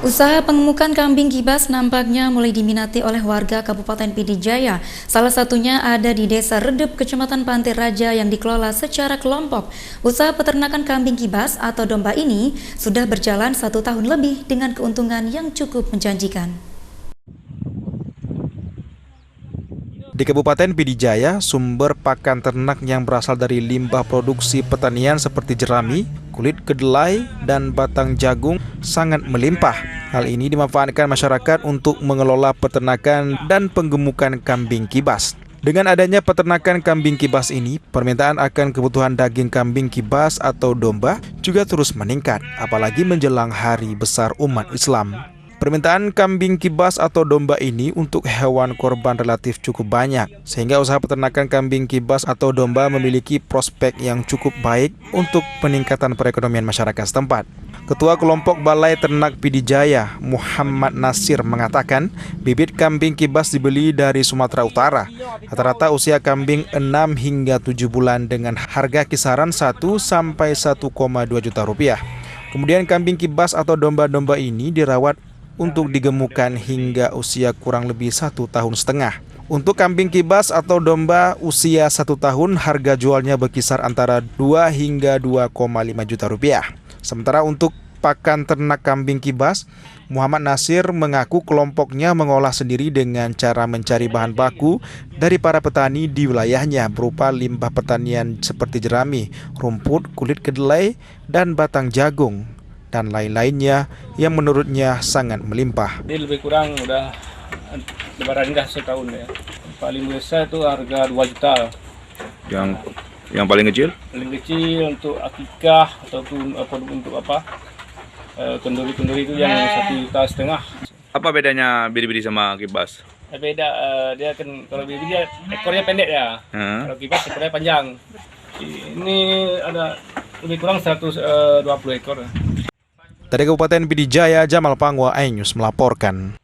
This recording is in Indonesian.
Usaha pengemukan kambing kibas nampaknya mulai diminati oleh warga Kabupaten Pd Jaya. Salah satunya ada di Desa Redep, Kecamatan Pantai Raja yang dikelola secara kelompok. Usaha peternakan kambing kibas atau domba ini sudah berjalan 1 tahun lebih dengan keuntungan yang cukup menjanjikan. Di Kabupaten Pd Jaya, sumber pakan ternak yang berasal dari limbah produksi pertanian seperti jerami, kulit kedelai, dan batang jagung sangat melimpah. Hal ini dimanfaatkan masyarakat untuk mengelola peternakan dan penggemukan kambing kibas. Dengan adanya peternakan kambing kibas ini, permintaan akan kebutuhan daging kambing kibas atau domba juga terus meningkat, apalagi menjelang hari besar umat Islam. Permintaan kambing kibas atau domba ini untuk hewan korban relatif cukup banyak, sehingga usaha peternakan kambing kibas atau domba memiliki prospek yang cukup baik untuk peningkatan perekonomian masyarakat setempat. Ketua Kelompok Balai Ternak Pd Jaya, Muhammad Nasir, mengatakan bibit kambing kibas dibeli dari Sumatera Utara. Rata-rata usia kambing 6 hingga 7 bulan dengan harga kisaran 1 sampai 1,2 juta rupiah. Kemudian kambing kibas atau domba-domba ini dirawat untuk digemukan hingga usia kurang lebih 1,5 tahun. Untuk kambing kibas atau domba usia 1 tahun, harga jualnya berkisar antara 2 hingga 2,5 juta rupiah. Sementara untuk pakan ternak kambing kibas, Muhammad Nasir mengaku kelompoknya mengolah sendiri dengan cara mencari bahan baku dari para petani di wilayahnya berupa limbah pertanian seperti jerami, rumput, kulit kedelai, dan batang jagung, dan lain-lainnya yang menurutnya sangat melimpah. Dia lebih kurang udah lebaran dah setahun ya. Paling besar itu harga 2 juta. Yang paling kecil? Paling kecil untuk akikah ataupun untuk apa? Kenduri-kenduri itu yang 1,5 juta. Apa bedanya bidi-bidi sama kibas? Beda, dia kan kalau bidi dia ekornya pendek ya. Kalau kibas ekornya panjang. Ini ada lebih kurang 120 ekor. Dari Kabupaten Pd Jaya, Jamal Pangwa, iNews melaporkan.